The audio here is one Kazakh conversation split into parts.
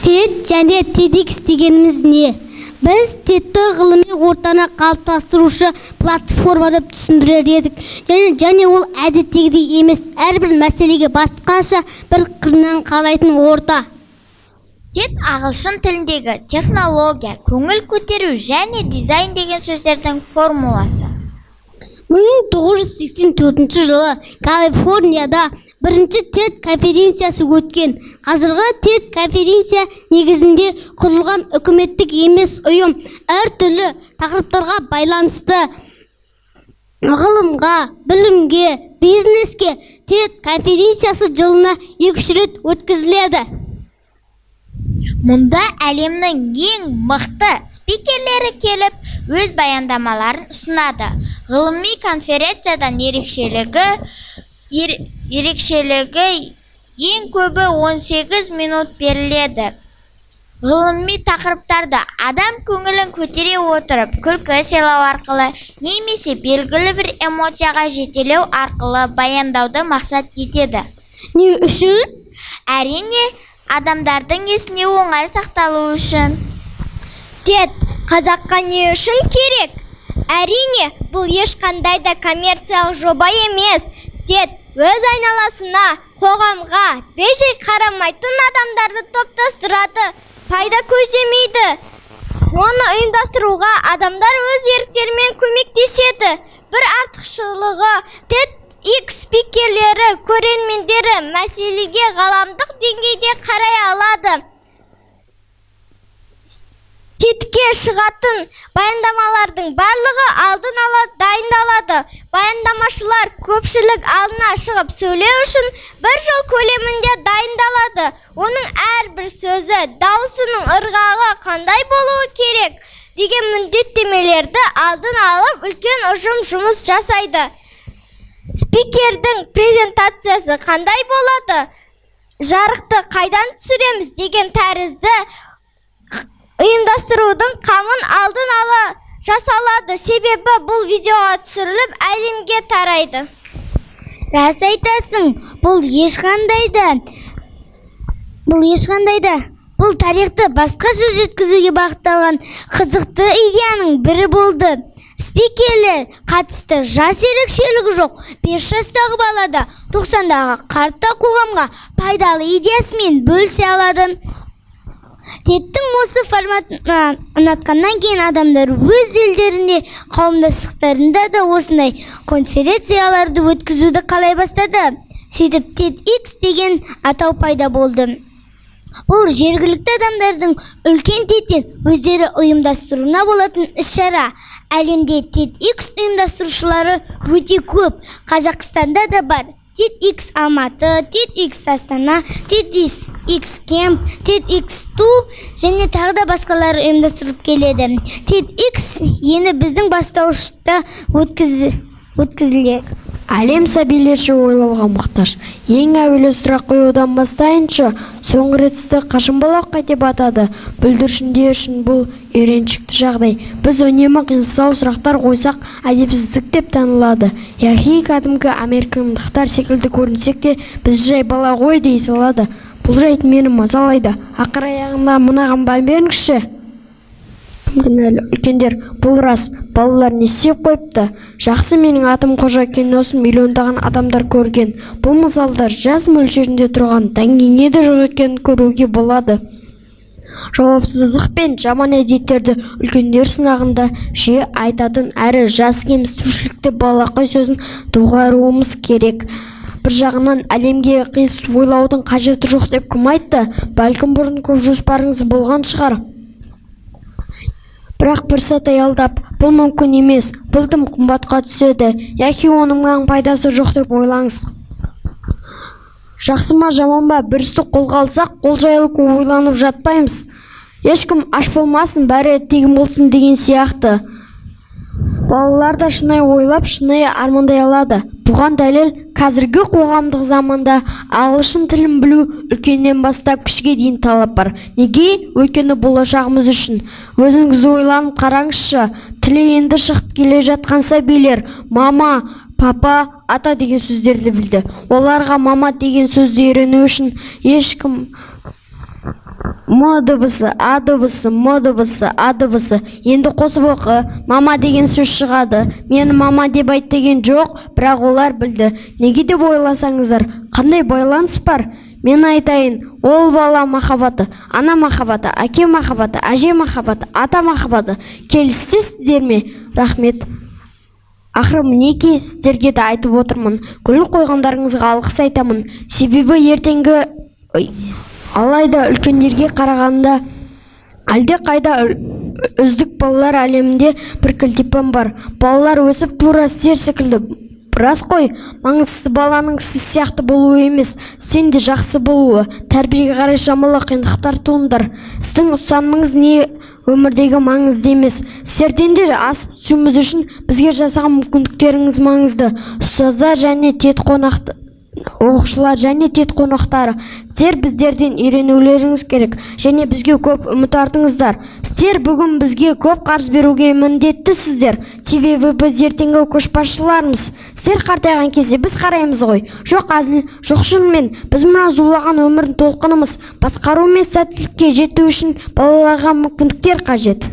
TED және TEDx дегеніміз не? Біз TED-ті ғылыми ортаны қалыптастырушы платформа деп түсіндірер едік. Және ол әдеттегідей емес, әрбір мәселеге басқаша бір қырынан қарайтын орта. TED ағылшын тіліндегі технология, көңіл көтеру және дизайн деген сөздердің формуласы. 1984 жылы Калифорнияда бірінші TED конференциясы өткен. Қазіргі TED конференция негізінде құрылған үкіметтік емес ұйым, әртүрлі тақырыптарға байланысты ғылымға, білімге, бизнеске TED конференциясы жылына 2 рет өткізіледі. Мұнда әлемнің ең мықты спикерлері келіп, өз баяндамаларын ұсынады. Ғылыми конференциядан ерекшелігі ең көбі 18 минут беріледі. Ғылыми тақырыптарды адам көңілін көтере отырып, күлкі сыйлау арқылы, немесе белгілі бір эмоцияға жетелеу арқылы баяндауды мақсат етеді. Не үшін? Әрине, адамдардың есіне оңай сақталу үшін. TED қазаққа не үшін керек? Әрине, бұл ешқандай да коммерциялық жоба емес. TED өз айналасына, қоғамға бей-жай қарамайтын адамдарды топтастырады, пайда көздемейді. Оны ұйымдастыруға адамдар өз еріктерімен көмектеседі. Бір артықшылығы TEDx спикерлері, көрермендері мәселеге ғаламдық деңгейде қарай алады. TEDке шығатын баяндамалардың барлығы алдын ала дайындалады. Баяндамашылар көпшілік алдына шығып сөйлеу үшін 1 жыл көлемінде дайындалады. Оның әрбір сөзі, даусының ырғағы қандай болуы керек деген міндеттемелерді алдын алып үлкен ұжым жұмыс жасайды. Спикердің презентациясы қандай болады? Жарықты қайдан түсіреміз деген тәрізді ұйымдастырудың қамын алдын ала жасалады. Себебі бұл видеоға түсіріліп әлемге тарайды. Рас айтасың, бұл ешқандай да бұл тарихты басқаша жеткізуге бағытталған қызықты идеяның бірі болды. Спикерлер қатысты, жас ерекшелігі жоқ 5 жастағы балада 90-дағы қарта қоғамға пайдалы идеясымен бөлісе алады. TEDтің осы форматын ұнатқаннан кейін адамдар өз елдерінде, қауымдастықтарында да осындай конференцияларды өткізуді қалай бастады. Сөйтіп TEDx деген атау пайда болды. Бұл жергілікті адамдардың үлкен TEDтен өздері ұйымдастыруына болатын іс-шара. Әлемде TEDx ұйымдастырушылары өте көп. Қазақстанда да бар. TEDx Алматы, TEDx Астана, TEDx Кемп, TEDx2 және тағы да басқалары ұйымдастырылып келеді. TEDx енді біздің бастауышта өткізіледі. Әлем сәбилерше ойлауға мұқтаж. Ең әуелі сұрақ қоюдан бастайынша, соңғы рет сізді қашымбалаққа деп атады. Бүлдіршіндер үшін бұл үйреншікті жағдай. Біз үнемі қиынсыз сұрақтар қойсақ, әдепсіздік деп танылады. Яғни кәдімгі американдықтар секілді көрінсек те, біз жай бала ғой дей салады. Бұл жайт мені мазалайды. Ақыр аяғында мынаған бай беріңізші. Үлкендер, бұл рас, балалар не істеп қойыпты? Жақсы, менің атым Қожа киносын миллиондаған адамдар көрген. Бұл мысалдар жас мөлшерінде тұрған дәнгенеде жоқ екенін көруге болады. Жауапсыздық пен жаман әдеттерді үлкендер сынағында жиі айтатын әрі жас кемсітушілікті балақай сөзін доғаруымыз керек. Бір жағынан әлемге қисыз ойлаудың қажеті жоқ деп кім айтты? Бәлкім бұрын көп жоспарыңыз болған шығар. Бірақ бір сәт аялдап, бұл мүмкін емес, бұл тым қымбатқа түседі, яки оның пайдасы жоқ деп ойлаңыз. Жақсы ма, жаман ба, бір істі қолға алсақ, ол жайлы көп ойланып жатпаймыз. Ешкім аш болмасын, бәрі тегін болсын деген сияқты. Балалар да шынайы ойлап, шынайы армандай алады. Бұған дәлел қазіргі қоғамдық заманда ағылшын тілін білу үлкеннен бастап кішіге дейін талап бар. Неге? Өйткені болашағымыз үшін. Өзіңіз ойланып қараңызшы, тілі енді шығып келе жатқан сәбилер мама, папа, ата деген сөздерді білді. Оларға мама деген сөзді үйрену үшін ешкім М дыбысы, А дыбысы, М дыбысы, А дыбысы. Енді қосып оқы. Мама деген сөз шығады. Мені мама деп айт деген жоқ, бірақ олар білді. Неге деп ойласаңыздар, қандай байланыс бар? Мен айтайын, ол бала махаббаты, ана махаббаты, әке махаббаты, әже махаббаты, ата махаббаты. Келістіңіздер ме? Рахмет. Ақыры мінеки сіздерге де айтып отырмын. Көңіл қойғандарыңызға алғыс айтамын. Себебі ертеңгі алайда үлкендерге қарағанда әлде қайда үздік балалар әлемінде бір кілтипан бар. Балалар өсіп тура сіздер секілді. Рас қой, маңыздысы баланың сіз сияқты болуы емес, сен де жақсы болуы. Тәрбиеге қарай шамалы қиындықтар туындыр. Сіздің ұстанымыңыз не өмірдегі маңызды емес. Сіздерден де асып түсуіміз үшін бізге жасаған мүмкіндіктеріңіз маңызды. Ұстаздар және оқушылар және тет қонақтары, сіздер біздерден үйренулеріңіз керек және бізге көп үміт артыңыздар. Сіздер бүгін бізге көп қарыз беруге міндеттісіздер, себебі біз ертеңгі көшбасшылармыз. Сіздер қартайған кезде біз қараймыз ғой. Жоқ әзіл, жоқ шынымен, біз мына зулаған өмірдің толқынымыз. Басқару мен сәттілікке жету үшін балаларға мүмкіндіктер қажет.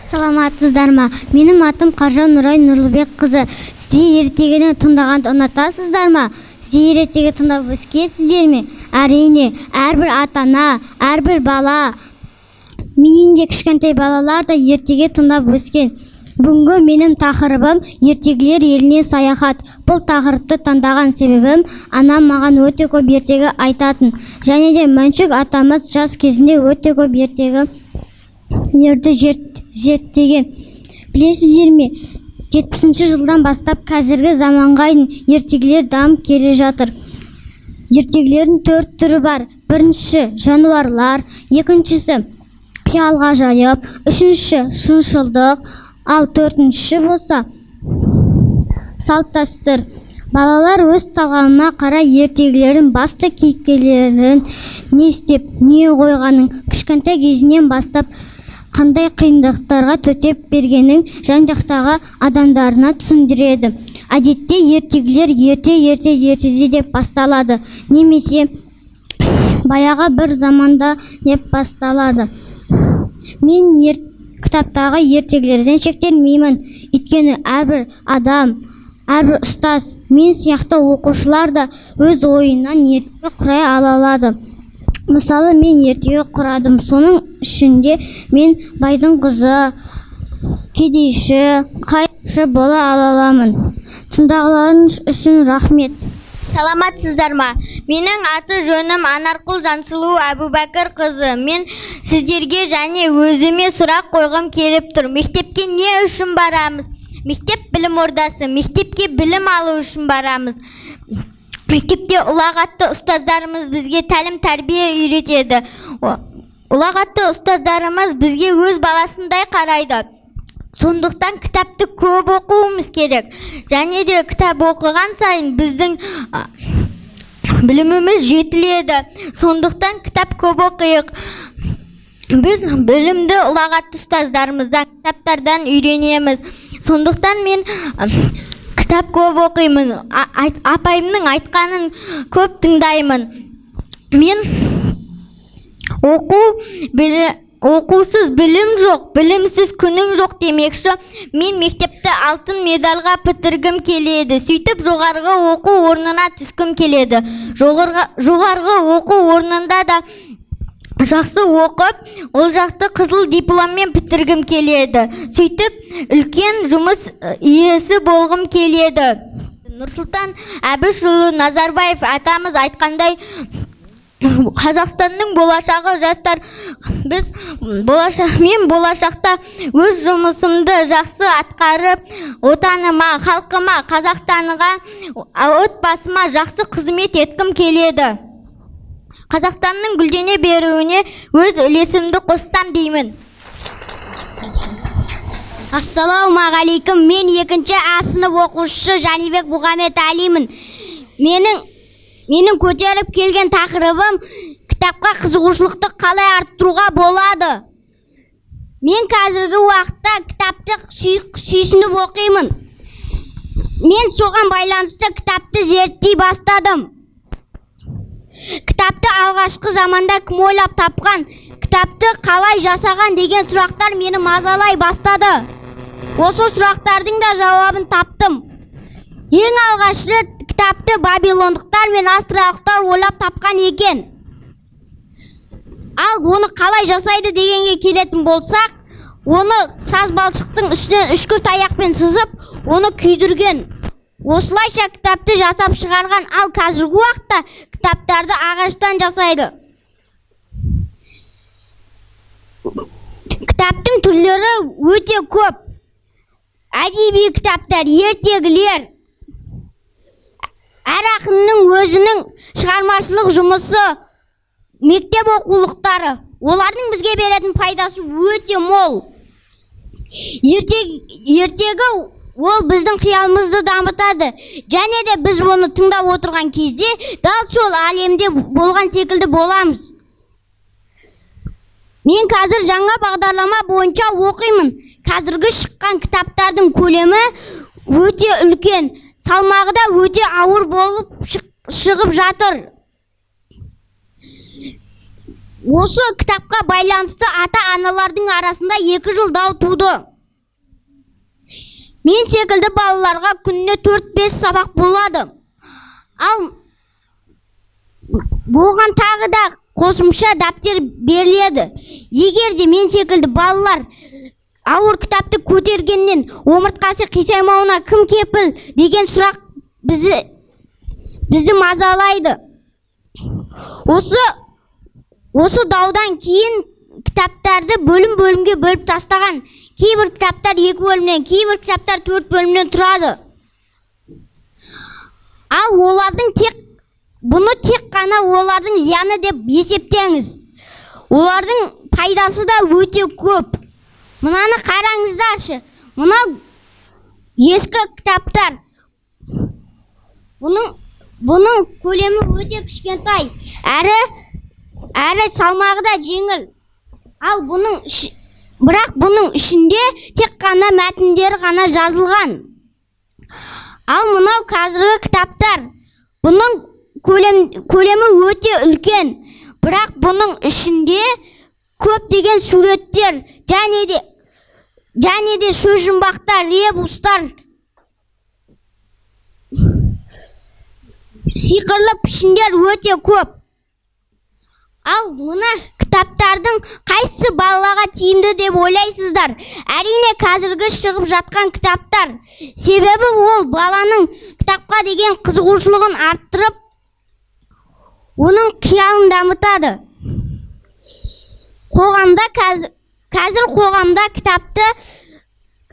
Саламатсыздар ма? Менің атым Қаржан Нұрай Нұрлыбек қызы. Сіздер ертегіні тыңдағанды ұнатасыздар ма? Сіздер ертегі тыңдап өскенсіздер ме? Әрине, әрбір ата-ана, әрбір бала, менен де кішкентай балалар да ертегі тыңдап өскен. Бүгінгі менің тақырыбым ертегілер еліне саяхат. Бұл тақырыпты таңдаған себебім, анам маған өте көп ертегі айтатын. Және де Мәншүк атамыз жас кезінде өте көп ертегілерді зерттеген. Білесіздер ме? 70 жылдан бастап қазіргі заманға ертегілер дамып келе жатыр. Ертегілердің 4 түрі бар. Бірінші жануарлар, екіншісі қиялға жайып, үшінші шыншылдық, ал төртінші болса салт дәстүр. Балалар өз талғамына қарай ертегілердің басты кейіпкерлерін не істеп, не қойғанын кішкентай кезінен бастап қандай қиындықтарға төтеп бергенін жан-жақтағы адамдарына түсіндіреді. Әдетте ертегілер ертеде деп басталады, немесе баяғы бір заманда деп басталады. Мен кітаптағы ертегілерден шектелмеймін, өйткені әрбір адам, әрбір ұстаз, мен сияқты оқушылар да өз ойынан ертегі құрай алады. Мысалы, мен ертегі құрадым. Соның ішінде мен байдың қызы, кедейші, қайшы бола аламын. Тыңдағыларыңыз үшін рахмет. Саламатсыздар ма? Менің аты жөнім Анарқұл Жансұлу Әбубәкір қызы. Мен сіздерге және өзіме сұрақ қойғым келіп тұр. Мектепке не үшін барамыз? Мектеп білім ордасы. Мектепке білім алу үшін барамыз. Мектепте ұлағатты ұстаздарымыз бізге тәлім тәрбие үйретеді. Ұлағатты ұстаздарымыз бізге өз баласындай қарайды. Сондықтан кітапты көп оқуымыз керек. Және де кітап оқыған сайын біздің біліміміз жетіледі. Сондықтан кітап көп оқиық. Біз білімді ұлағатты ұстаздарымыздан, кітаптардан үйренеміз. Сондықтан мен кітап көп оқимын, апайымның айтқанын көп тыңдаймын. Мен оқусыз білім жоқ, білімсіз күнің жоқ демекші. Мен мектепті алтын медальға бітіргім келеді. Сөйтіп жоғарғы оқу орнына түскім келеді. Жоғарғы оқу орнында да жақсы оқып, ол жақты қызыл дипломмен бітіргім келеді. Сөйтіп үлкен жұмыс иесі болғым келеді. Нұрсұлтан Әбішұлы Назарбаев атамыз айтқандай, Қазақстанның болашағы жастар. Мен болашақта өз жұмысымды жақсы атқарып, отаныма, халқыма, Қазақстанға, отбасыма жақсы қызмет еткім келеді. Қазақстанның гүлдене беруіне өз үлесімді қоссам деймін. Ассалаумағалейкум, мен 2-ші А сынып оқушысы Жәнібек Бұғамет Әлимін. Менің көтеріп келген тақырыбым кітапқа қызығушылықты қалай арттыруға болады. Мен қазіргі уақытта кітапты сүйсініп оқимын. Мен соған байланысты кітапты зерттей бастадым. Кітапты алғашқы заманда кім ойлап тапқан, кітапты қалай жасаған деген сұрақтар мені мазалай бастады. Осы сұрақтардың да жауабын таптым. Ең алғаш рет кітапты бабилондықтар мен астралықтар ойлап тапқан екен. Ал оны қалай жасайды дегенге келетін болсақ, оны саз балшықтың үстінен үшкір таяқпен сызып, оны күйдірген. Осылайша кітапты жасап шығарған. Ал қазіргі уақытта кітаптарды ағаштан жасайды. Кітаптың түрлері өте көп. Әдеби кітаптар, ертегілер. Әр ақынның өзінің шығармашылық жұмысы, мектеп оқулықтары. Олардың бізге беретін пайдасы өте мол. Ертегі ол біздің қиялымызды дамытады. Және де біз оны тыңдап отырған кезде дәл сол әлемде болған секілді боламыз. Мен қазір жаңа бағдарлама бойынша оқимын. Қазіргі шыққан кітаптардың көлемі өте үлкен, салмағы да өте ауыр болып шығып жатыр. Осы кітапқа байланысты ата-аналардың арасында 2 жыл дау туды. Мен секілді балаларға күніне 4-5 сабақ болады. Ал бұған тағы да қосымша дәптер беріледі. Егер де мен секілді балалар ауыр кітапты көтергеннен омыртқасы қисаймауына кім кепіл деген сұрақ бізді мазалайды. Осы даудан кейін кітаптарды бөлім-бөлімге бөліп тастаған. Кейбір кітаптар 2 бөлімнен, кейбір кітаптар 4 бөлімнен тұрады. Ал бұны тек қана олардың зияны деп есептеңіз. Олардың пайдасы да өте көп. Мынаны қараңыздаршы. Мынау ескі кітаптар. Бұның көлемі өте кішкентай. Әрі салмағы да жеңіл. Ал бірақ бұның ішінде тек қана мәтіндері ғана жазылған. Ал мынау қазіргі кітаптар. Бұның көлемі өте үлкен. Бірақ бұның ішінде көптеген суреттер, және де сөз жұмбақтар, ребустар, сиқырлы пішіндер өте көп. Ал мына кітаптардың қайсысы балаға тиімді деп ойлайсыздар? Әрине қазіргі шығып жатқан кітаптар. Себебі ол баланың кітапқа деген қызығушылығын арттырып, оның қиялын дамытады. Қазір қоғамда кітапты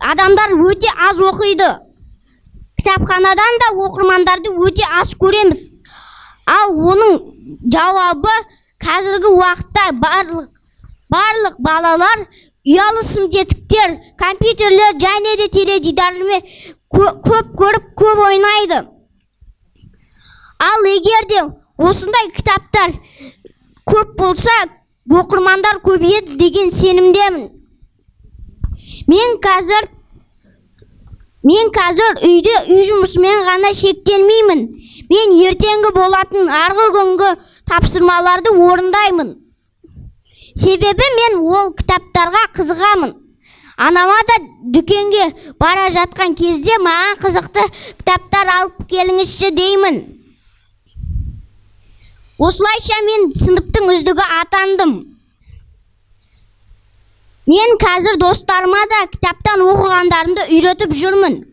адамдар өте аз оқиды. Кітапханадан да оқырмандарды өте аз көреміз. Ал оның жауабы қазіргі уақытта барлық балалар ұялы сымтетіктер, компьютерлер және де теледидармен көп көріп, көп ойнайды. Ал егер де осындай кітаптар көп болса, оқырмандар көбейеді деген сенімдемін. Мен қазір үйде үй жұмысымен ғана шектелмеймін. Мен ертеңгі болатын арғы күнгі тапсырмаларды орындаймын. Себебі мен ол кітаптарға қызығамын. Анама да дүкенге бара жатқан кезде маған қызықты кітаптар алып келіңізші деймін. Осылайша мен сыныптың үздігі атандым. Мен қазір достарыма да кітаптан оқығандарымды үйретіп жүрмін.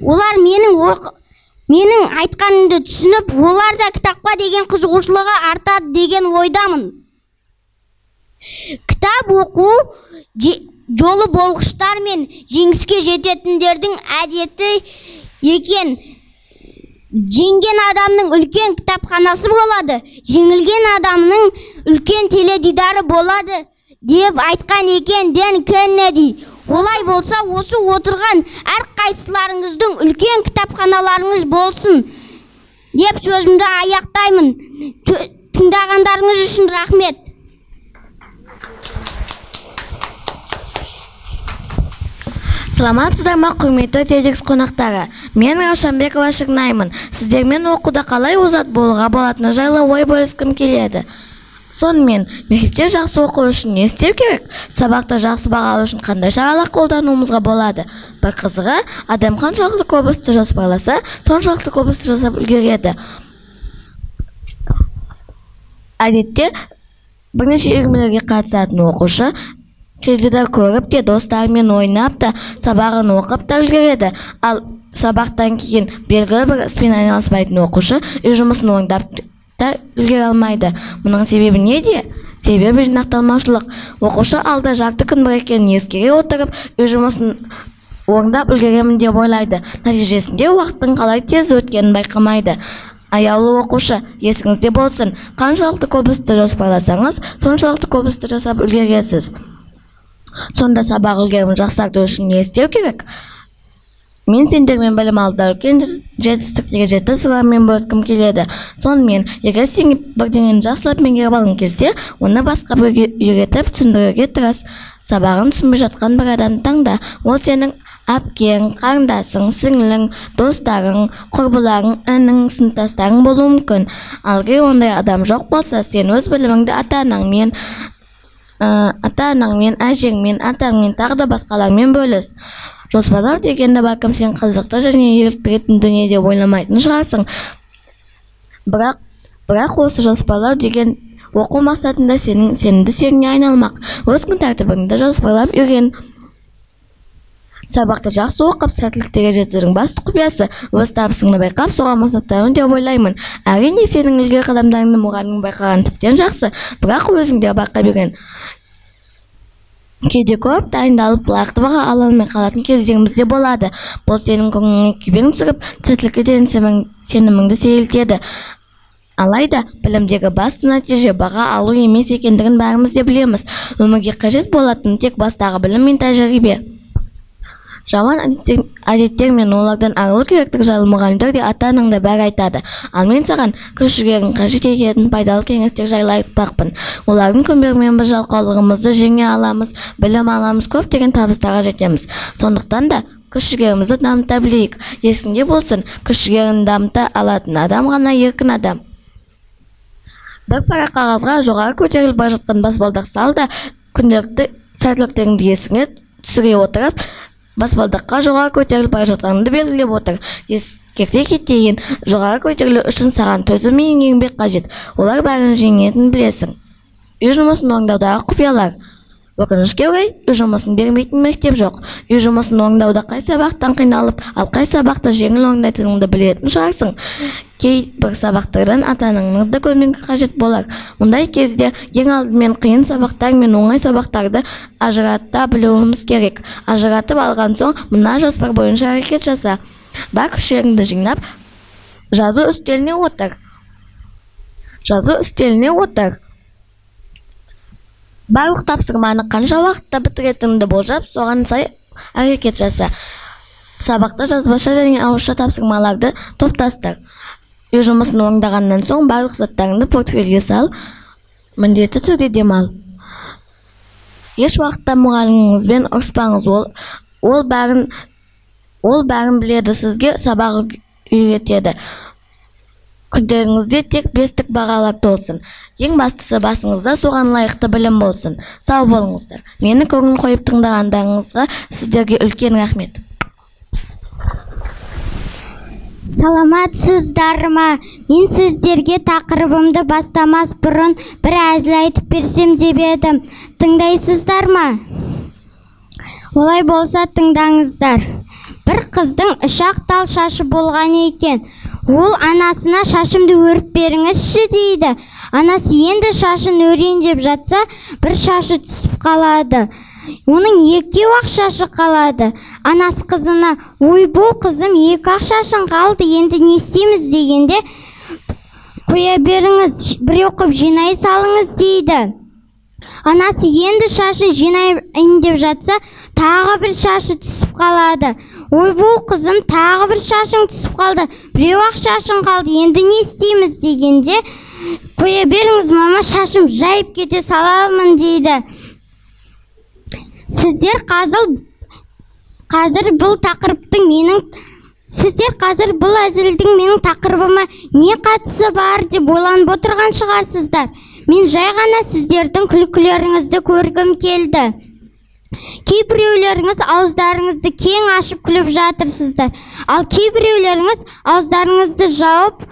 Олар менің айтқанымды түсініп, олар да кітапқа деген қызығушылығы артады деген ойдамын. Кітап оқу жолы болғыштар мен жеңіске жететіндердің әдеті екен. Жеңген адамның үлкен кітапханасы болады, жеңілген адамның үлкен теледидары болады деп айтқан екен Дэн Кеннеди. Олай болса, осы отырған әр қайсыларыңыздың үлкен кітапханаларыңыз болсын деп сөзімді аяқтаймын. Тыңдағандарыңыз үшін рахмет. Саламатсыздар ма, құрметті TEDx қонақтары. Мен Раушанбекова Шырнаймын. Сіздермен оқуда қалай озат болуға болатыны жайлы ой бөліскім келеді. Сонымен, мектепте жақсы оқу үшін не істеу керек? Сабақта жақсы баға алу үшін қандай шаралар қолдануымызға болады? Бір қызығы, адам қаншалықты көп істі жоспарласа, соншалықты көп істі жасап үлгереді. Әдетте, бірнеше үйірмелерге қатысатын оқушы теледидар көріп те, достарымен ойнап та, сабағын оқып та үлгереді. Ал сабақтан кейін белгілі бір іспен айналыспайтын оқушы үй жұмысын орындап та үлгере алмайды. Мұның себебі неде? Себебі жинақталмаушылық. Оқушы алда жарты күн бар екенін ескере отырып, үй жұмысын орындап үлгеремін деп ойлайды. Нәтижесінде уақыттың қалай тез өткенін байқамайды. Аяулы оқушы, есіңізде болсын, қаншалықты көп істі жоспарласаңыз, соншалықты көп істі жасап үлгересіз. Сонда сабақ үлгерімін жақсарту үшін не істеу керек? Мен сендермен білім алуда үлкен жетістіктерге жетті сыйлармен бөліскім келеді. Сонымен, егер сен бірдеңені жақсылап меңгеріп алғың келсе, оны басқа бірге үйретіп, түсіндіруге тырыс. Сабағын түсінбей жатқан бір адамды таңда. Ол сенің әпкең, қарындасың, сіңлің, достарың, құрбыларың, інің, сыныптастарың болуы мүмкін. Ал егер ондай адам жоқ болса, сен өз біліміңді ата-анаңмен, әжеңмен, атаңмен, тағы да басқалармен бөліс. Жоспарлау дегенді бәлкім сен қызықты және еліктіретін дүние деп ойламайтын шығарсың. Бірақ осы жоспарлау деген оқу мақсатында сенімді серігіне айналмақ. Өз күн тәртібіңді жоспарлап үйрен. Сабақты жақсы оқып, сәттіліктерге жетудің басты құпиясы өз табысыңды байқап, соған мақсаттаймын деп ойлаймын. Әрине сенің ілгері қадамдарыңды мұғалімің байқаған тіптен жақсы, бірақ өзіңде байқап үйрен. Кейде көп дайындалып, лайықты баға ала алмай қалатын кездерімізде болады. Бұл сенің көңіліңе күйбең түсіріп, сәттілікке деген сеніміңді сейілтеді. Алайда, білімдегі басты нәтиже баға алу емес екендігін бәріміз де білеміз. Өмірге қажет болатын тек бастағы білім мен тәжірибе. Жаман әдеттер мен олардан арылу керектігі жайлы мұғалімдер де ата-анаңда бәрі айтады. Ал мен саған күш-жігерін қажет ететін пайдалы кеңестер жайлы айтпақпын. Олардың көмегімен біз жалқаулығымызды жеңе аламыз, білім аламыз, көптеген табыстарға жетеміз. Сондықтан да күш-жігерімізді дамыта білейік. Есіңде болсын, күш-жігерін дамыта алатын адам ғана еркін адам. Бір парақ қағазға жоғары көтеріліп бара жатқан баспалдақ сал да, күнделікті сәттіліктеріңді есіңе түсіре отырып, баспалдаққа жоғары көтеріліп бара жатқаныңды белгілеп отыр. Ескерте кетейін, жоғары көтерілу үшін саған төзім мен еңбек қажет. Олар бәрін жеңетінін білесің. Үй жұмысын орындаудағы құпиялар. Өкінішке орай, үй жұмысын бермейтін мектеп жоқ. Үй жұмысын орындауда қай сабақтан қиналып, ал қай сабақты жеңіл орындайтыныңды білетін шығарсың. Кейбір сабақтардан ата-анаңның көмегі қажет болар. Мұндай кезде ең алдымен қиын сабақтар мен оңай сабақтарды ажырата білуіміз керек. Ажыратып алған соң, мына жоспар бойынша әрекет жаса. Бар күштеріңді жинап, жазу үстеліне отыр. Барлық тапсырманы қанша уақытта бітіретініңді болжап, соған сай әрекет жаса. Сабақта жазбаша және ауызша тапсырмаларды топтастыр. Үй жұмысын орындағаннан соң барлық заттарыңды портфельге сал, міндетті түрде демал. Еш уақытта мұғаліміңізбен ұрыспаңыз, ол бәрін біледі, сізге сабақ үйретеді. Күндеріңізде тек бестік бағалар толсын. Ең бастысы басыңызда соған лайықты білім болсын. Сау болыңыздар. Мені көңіл қойып тыңдағандарыңызға сіздерге үлкен рахмет. Саламатсыздар ма? Мен сіздерге тақырыбымды бастамас бұрын бір әзіл айтып берсем деп едім. Тыңдайсыздар ма? Олай болса тыңдаңыздар. Бір қыздың 3 ақ тал шашы болған екен. Ол анасына шашымды өріп беріңізші дейді. Анасы енді шашын өрейін деп жатса, бір шашы түсіп қалады. Оның 2 ақ шашы қалады. Анасы қызына, ой бұл қызым 2 ақ шашың қалды, енді не істейміз дегенде, қоя беріңіз, бір оқып жинай салыңыз дейді. Анасы енді шашын жинайын деп жатса, тағы бір шашы түсіп қалады. Ой бұл қызым, тағы бір шашың түсіп қалды, біреу ақ шашың қалды, енді не істейміз дегенде, қоя беріңіз мама, шашым жайып кете саламын дейді. Сіздер қазір бұл тақырыптың менің тақырыбыма не қатысы бар деп ойланып отырған шығарсыздар. Мен жай ғана сіздердің күлкілеріңізді көргім келді. Кейбіреулеріңіз ауыздарыңызды кең ашып күліп жатырсыздар, ал кейбіреулеріңіз ауыздарыңызды жауып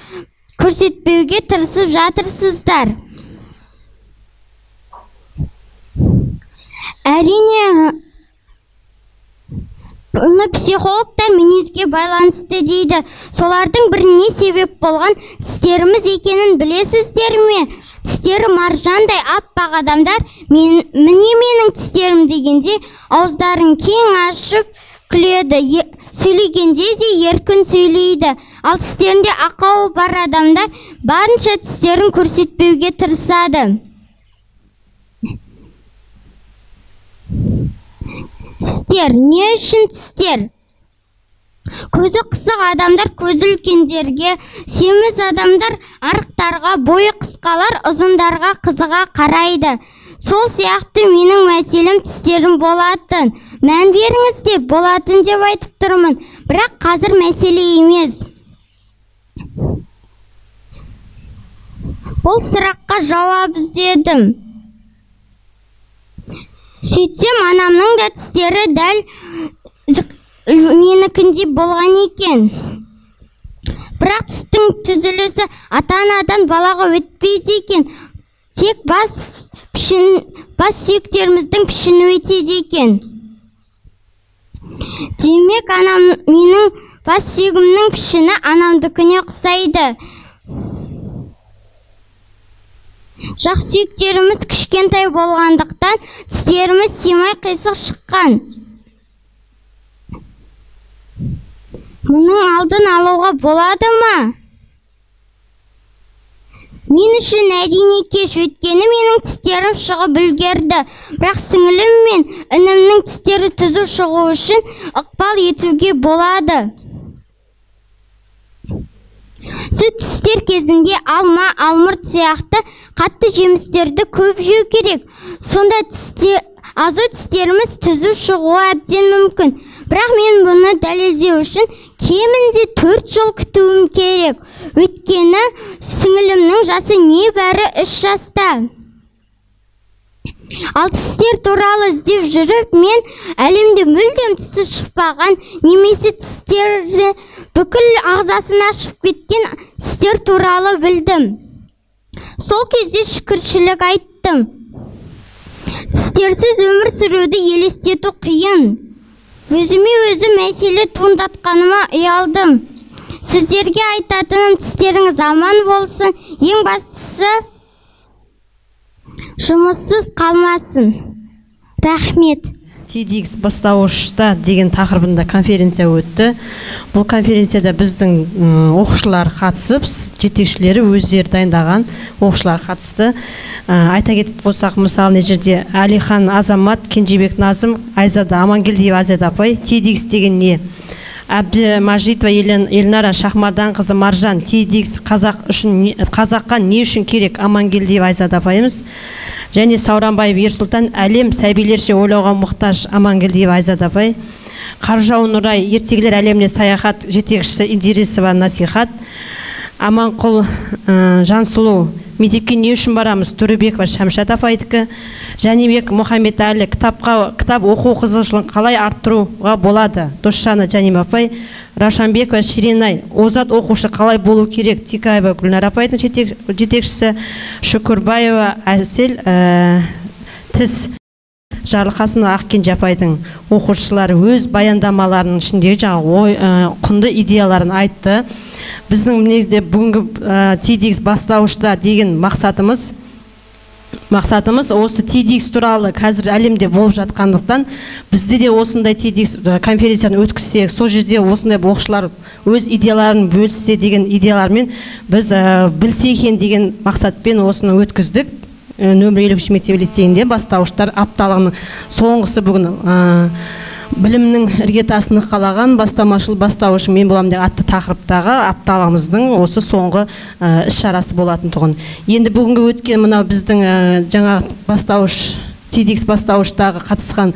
көрсетпеуге тырысып жатырсыздар. Әрине, бұны психологтар мінезге байланысты дейді. Солардың біріне себеп болған тістеріміз екенін білесіздер ме? Тістері маржандай аппақ адамдар міне менің тістерім дегенде ауыздарын кең ашып күледі, сөйлегенде де еркін сөйлейді. Ал тістерінде ақауы бар адамдар барынша тістерін көрсетпеуге тырысады. Тістер, не үшін тістер? Көзі қысық адамдар көзі үлкендерге, семіз адамдар арықтарға, бойы қысқалар ұзындарға қызыға қарайды. Сол сияқты менің мәселем тістерім болатын. Мән беріңіз деп болатын деп айтып тұрмын, бірақ қазір мәселе емес. Бұл сұраққа жауап іздедім. Сөйтсем, анамның да тістері дәл менікіндей болған екен. Бірақ тістің түзілісі ата-анадан балаға өтпейді екен. Тек бас сүйектеріміздің пішіні өтеді екен. Демек, менің бас сүйегімнің пішіні анамдікіне ұқсайды. Жақ сүйектеріміз кішкентай болғандықтан тістеріміз симай қисық шыққан. Мұның алдын алуға болады ма? Мен үшін әрине кеш, өйткені менің тістерім шығып үлгерді. Бірақ сіңілім мен інімнің тістері түзу шығу үшін ықпал етуге болады. Сүт тістер кезінде алма, алмұрт сияқты қатты жемістерді көп жеу керек. Сонда азу тістеріміз түзу шығуы әбден мүмкін. Бірақ мен бұны дәлелдеу үшін кемінде 4 жыл күтуім керек. Өйткені сіңілімнің жасы небәрі 3 жаста. Ал тістер туралы іздеп жүріп, мен әлемде мүлдем тісі шықпаған, немесе тістері бүкіл ағзасына шығып кеткен тістер туралы білдім. Сол кезде шүкіршілік айттым. Тістерсіз өмір сүруді елестету қиын. Өзіме өзі мәселе туындатқаныма ұялдым. Сіздерге айтатыным, тістеріңіз аман болсын, ең бастысы жұмыссыз қалмасын. Рахмет. TEDx бастауышта деген тақырыбында конференция өтті. Бұл конференцияда біздің оқушылар қатысып, жетекшілері өздері дайындаған оқушылар қатысты. Айта кетіп болсақ, мысалы, мына жерде Әлихан Азамат, Кенжебек Назым, Айзада Амангелдиева Азада апай. TEDx деген не? Әбдімажитова Елнара Шахмарданқызы Маржан. TEDx қазаққа не үшін керек? Амангелдиева Айзада апайымыз. Және Сауранбаев Ерсұлтан, әлем сәбилерше ойлауға мұқтаж. Амангелдиева Айзада апай. Қаржау Нұрай, ертегілер әлеміне саяхат жетекшісі Идирисова Насихат. Аманқұл Жансұлу, мектепке не үшін барамыз? Төребекова Шамшат апайдікі. Жәнібек Мұхаммедәлі, кітап оқу қызығушылығын қалай арттыруға болады? Досжаны Жәнібек апай. Рашанбекова Ширинай, озат оқушы қалай болу керек? Тикаева Гүлнар апайдың жетекшісі. Шүкірбаева Әсел Тіс. Жарылқасын Ақкенже апайдың оқушылары өз баяндамаларының ішіндегі құнды идеяларын айтты. Біздің мінезде бүгінгі TEDx бастауышта деген мақсатымыз осы TEDx туралы қазір әлемде болып жатқандықтан бізде де осындай TEDx конференцияны өткізсек, сол жерде осындай оқушылар өз идеяларын бөліссе деген идеялармен біз білсе екен деген мақсатпен осыны өткіздік. Нөмір 53 мектеп-лицейінде бастауыштар апталығының соңғысы бүгін білімнің іргетасын қалаған бастамашыл бастауыш мен боламын деген атты тақырыптағы апталығымыздың осы соңғы іс-шарасы болатын тұғын. Енді бүгінгі өткен мынау біздің жаңа бастауыш TEDx бастауыштағы қатысқан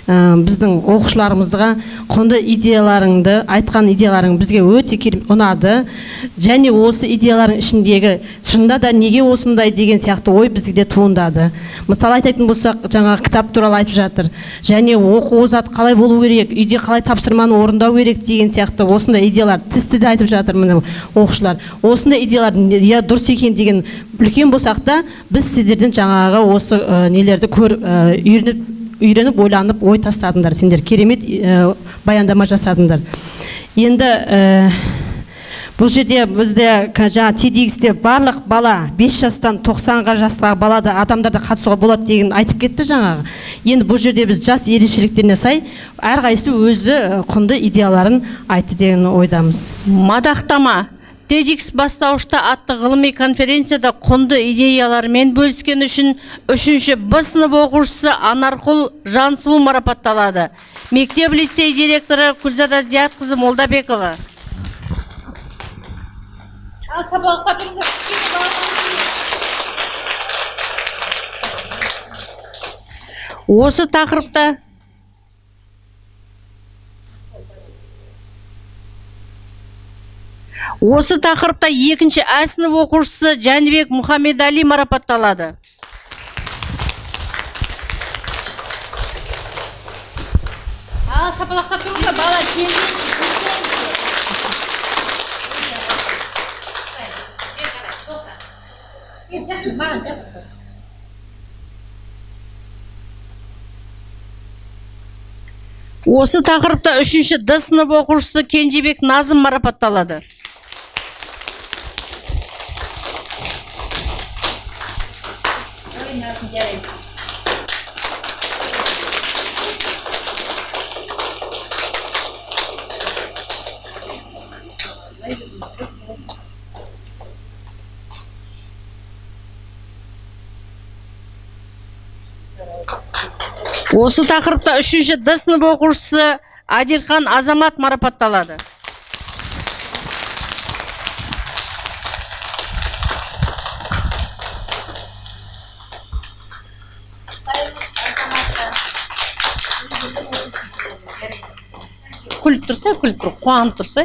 біздің оқушыларымызға құнды идеяларыңды, айтқан идеяларың бізге өте ұнады. Және осы идеялардың ішіндегі шынында да неге осындай деген сияқты ой бізге туындады. Мысалы айтатын болсақ, жаңа кітап туралы айтып жатыр. Және оқу озат қалай болу керек, үйде қалай тапсырманы орындау керек деген сияқты осындай идеялар тісті де айтып жатыр міне оқушылар. Осындай идеялар дұрыс екен деген үлкен болсақ та, біз сіздерден жаңағы осы нелерді үйреніп, ойланып, ой тастадыңдар. Сендер керемет баяндама жасадыңдар. Енді бұл жерде бізде жаңа TEDx'те барлық бала 5 жастан 90-ға жастағы балада адамдарда қатысуға болады деген айтып кетті жаңағы. Енді бұл жерде біз жас ерекшеліктеріне сай әрқайсысы өзі құнды идеяларын айтты деген ойдамыз. Мадақтама. TEDx бастауышта атты ғылыми конференцияда құнды идеялармен бөліскен үшін 3-ші Б сынып оқушысы Анарқұл Жансұлу марапатталады. Мектеп лицей директоры Күлзада Зиятқызы Молдабекова. Осы тақырыпта 2-ші А сынып оқушысы Жәнібек Мұхамедали марапатталады. Шапалақтап тұрыңыздар, бала Осы тақырыпта 3-ші Д сынып оқушысы Кенжебек Назым марапатталады. Осы тақырыпта 3-ші Д сынып оқушысы Адилхан Азамат марапатталады. Күліп тұрса, қуанып тұрса.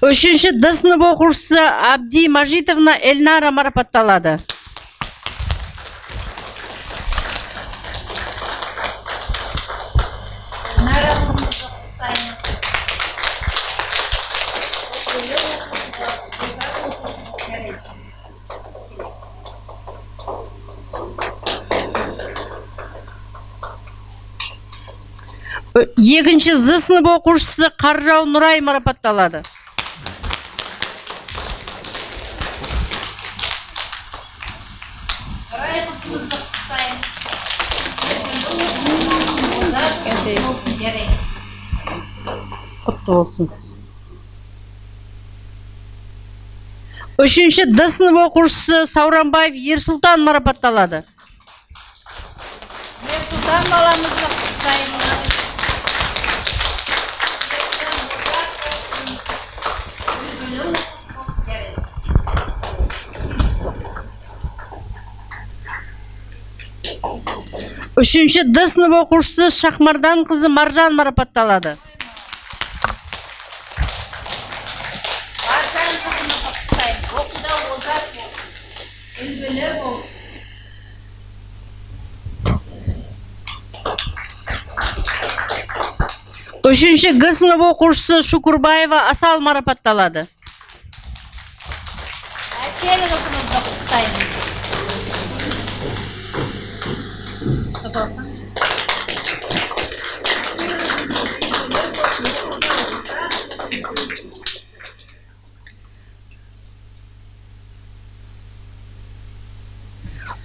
3-ші Д сынып оқушысы Абди Мажитовна Эльнара марапатталады. Екінші З сынып оқушысы Қаржау Нұрай марапатталады. Құтты болсын. 3-ші Д сынып оқушысы Сауранбаев Ерсұлтан марапатталады. Ерсұлтан баламызды құттықтаймыз. Үшінші Д сынып оқушысы Шахмардан қызы Маржан марапатталады. Үшінші Г сынып оқушысы Шукурбаева Асал марапатталады.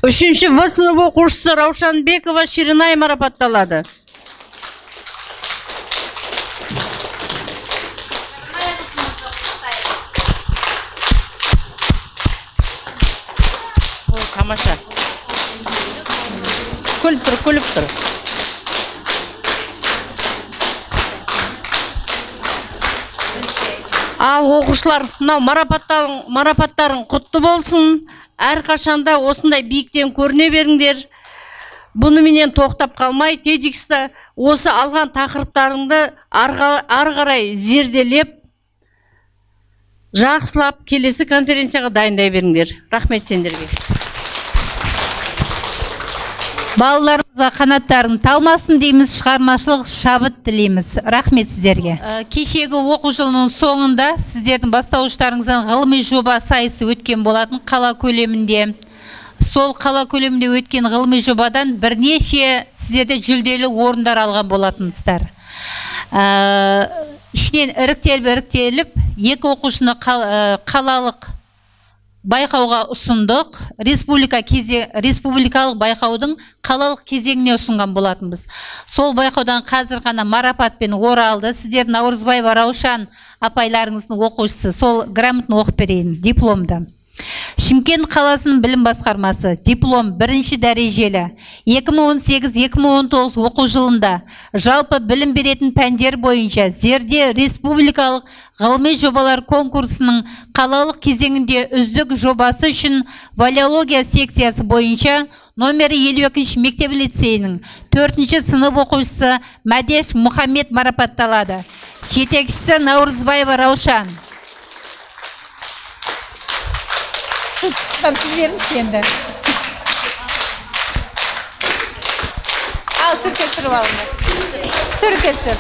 Үшінші В сынып оқушысы Раушанбекова Ширинай марапатталады. Тамаша. Күліп тұр. Ал оқушылар, мынау марапаттарың құтты болсын. Әрқашанда осындай биіктен көріне беріңдер. Бұны менен тоқтап қалмай, TEDx'та осы алған тақырыптарыңды ары қарай зерделеп, жақсылап келесі конференцияға дайындай беріңдер. Рахмет сендерге. Балаларымызға қанаттарын талмасын дейміз, шығармашылық шабыт тілейміз. Рахмет сіздерге. Кешегі оқу жылының соңында сіздердің бастауыштарыңыздан ғылыми жоба сайысы өткен болатын қала көлемінде. Сол қала көлемінде өткен ғылыми жобадан бірнеше сіздерде жүлделі орындар алған болатынсыздар. Ішінен іріктеліп, 2 оқушыны қалалық байқауға ұсындық. Республикалық байқаудың қалалық кезеңіне ұсынған болатынбыз. Сол байқаудан қазір ғана марапатпен оралды. Сіздер Наурызбаева Раушан апайларыңыздың оқушысы. Сол грамотны оқып берейін, дипломды. Шымкент қаласының білім басқармасы диплом 1-ші дәрежелі 2018-2019 оқу жылында жалпы білім беретін пәндер бойынша зерде республикалық ғылыми жобалар конкурсының қалалық кезеңінде үздік жобасы үшін валеология секциясы бойынша номері 52 мектеп лицейінің 4-ші сынып оқушысы Мәдеш Мұхаммед марапатталады. Жетекшісі Наурызбаева Раушан. Енді. Ал, сүрке сүріп алыңдар. Сүрке сүр.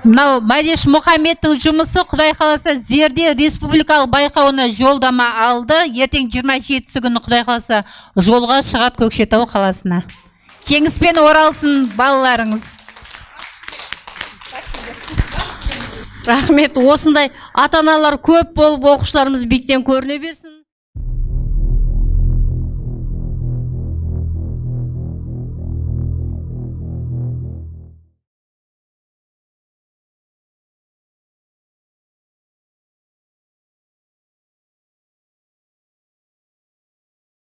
Мынау Мәдеш Мұхаммедтің жұмысы Құдай қаласа зерде республикалық байқауына жолдама алды. Ертең 27 күні Құдай қаласа жолға шығады Көкшетау қаласына. Жеңіспен оралсын балаларыңыз. Рахмет, осындай ата-аналар көп болып оқушыларымыз биіктен көріне берсін.